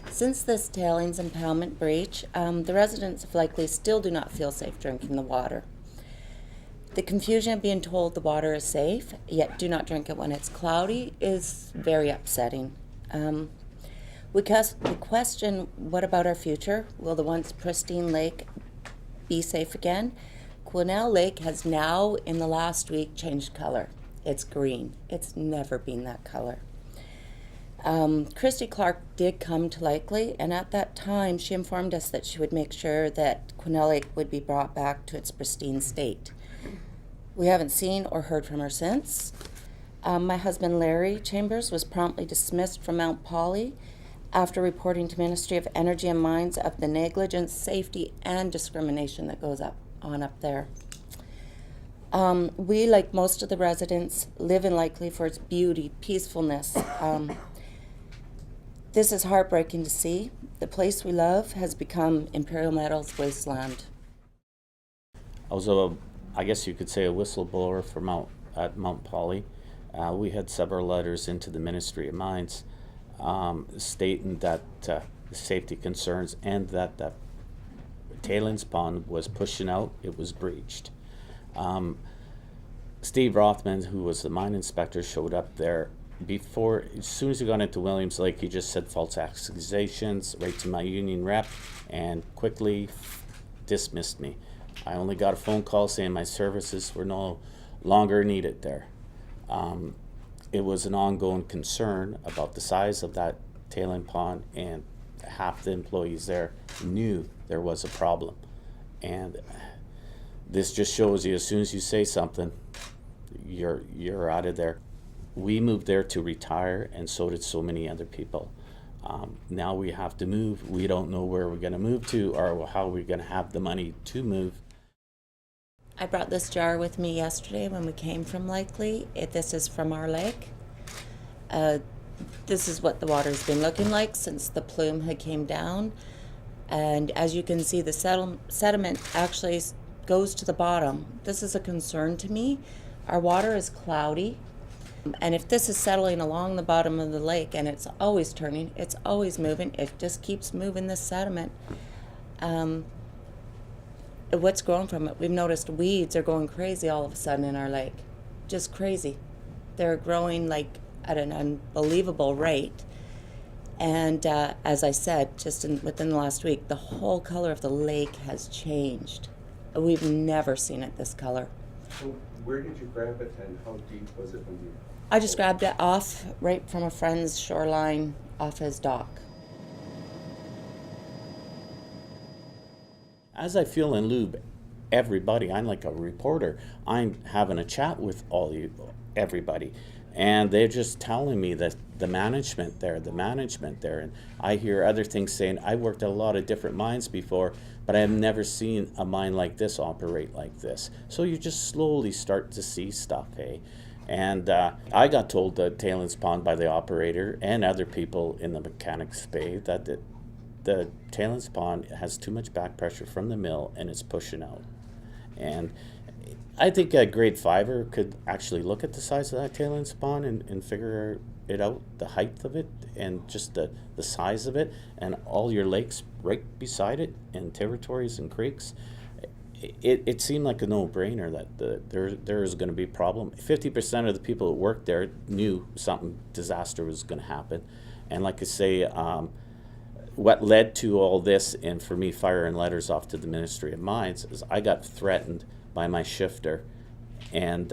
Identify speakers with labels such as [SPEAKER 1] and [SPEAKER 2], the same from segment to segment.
[SPEAKER 1] Since this tailings impoundment breach, the residents of Likely still do not feel safe drinking the water. The confusion of being told the water is safe, yet do not drink it when it's cloudy, is very upsetting. We question, what about our future? Will the once pristine lake be safe again? Quensnel Lake has now, in the last week, changed color. It's green. It's never been that color. Christy Clark did come to Likely, and at that time she informed us that she would make sure that Quensnel Lake would be brought back to its pristine state. We haven't seen or heard from her since. My husband Larry Chambers was promptly dismissed from Mount Polley after reporting to Ministry of Energy and Mines of the negligence, safety, and discrimination that goes on up there. We, like most of the residents, live in Likely for its beauty, peacefulness. This is heartbreaking to see. The place we love has become Imperial Metals wasteland.
[SPEAKER 2] I was I guess you could say, a whistleblower for Mount Polley. We had several letters into the Ministry of Mines stating that the safety concerns and that the tailings pond was pushing out, it was breached. Steve Rothman, who was the mine inspector, showed up there as soon as he got into Williams Lake. He just said false accusations right to my union rep and quickly dismissed me. I only got a phone call saying my services were no longer needed there. It was an ongoing concern about the size of that tailing pond, and half the employees there knew there was a problem. And this just shows you, as soon as you say something, you're out of there. We moved there to retire, and so did so many other people. Now we have to move. We don't know where we're going to move to or how we're going to have the money to move.
[SPEAKER 1] I brought this jar with me yesterday when we came from Likely. This is from our lake. This is what the water's been looking like since the plume had came down. And as you can see, the sediment actually goes to the bottom. This is a concern to me. Our water is cloudy. And if this is settling along the bottom of the lake, and it's always turning, it's always moving, it just keeps moving this sediment. What's growing from it? We've noticed weeds are going crazy all of a sudden in our lake. Just crazy. They're growing like at an unbelievable rate. And as I said, within the last week, the whole color of the lake has changed. We've never seen it this color.
[SPEAKER 3] So where did you grab it, and how deep was it when you...
[SPEAKER 1] I just grabbed it off right from a friend's shoreline off his dock.
[SPEAKER 2] As I feel in lube, everybody, I'm like a reporter, I'm having a chat with everybody, and they're just telling me that the management there, and I hear other things saying, I worked at a lot of different mines before, but I have never seen a mine like this operate like this. So you just slowly start to see stuff, hey? And I got told the tailings pond by the operator and other people in the mechanics bay that the tailings pond has too much back pressure from the mill and it's pushing out. And I think a grade fiver could actually look at the size of that tailings pond and figure it out, the height of it and just the size of it, and all your lakes right beside it and territories and creeks. It seemed like a no-brainer that there is going to be a problem. 50% of the people that worked there knew something disaster was going to happen. And like I say, what led to all this, and for me firing letters off to the Ministry of Mines, is I got threatened by my shifter, and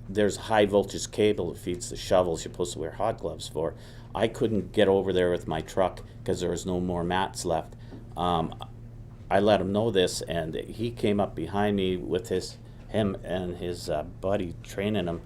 [SPEAKER 2] there's high voltage cable that feeds the shovels you're supposed to wear hot gloves for. I couldn't get over there with my truck because there was no more mats left. I let him know this, and he came up behind me with him and his buddy training him,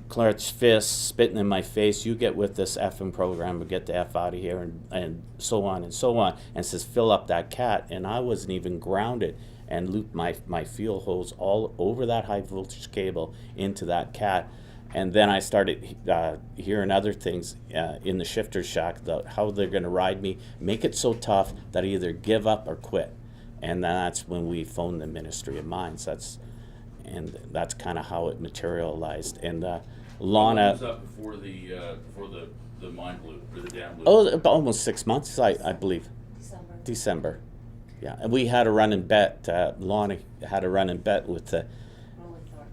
[SPEAKER 2] clenched fists, spitting in my face. You get with this effing program or get the F out of here, and so on and so on, and says fill up that cat. And I wasn't even grounded, and looped my fuel hose all over that high voltage cable into that cat. And then I started hearing other things in the shifter's shack about how they're going to ride me, make it so tough that I either give up or quit. And that's when we phoned the Ministry of Mines. That's kind of how it materialized. And Lawna.
[SPEAKER 4] Was that before the the mine blew, or the dam blew?
[SPEAKER 2] Oh, about almost 6 months, I believe. December. Yeah, and we had a running bet. Lawna had a running bet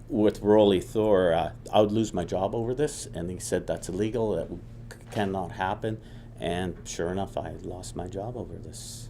[SPEAKER 2] with Rolly Thor. I would lose my job over this, and he said that's illegal. That cannot happen. And sure enough, I lost my job over this.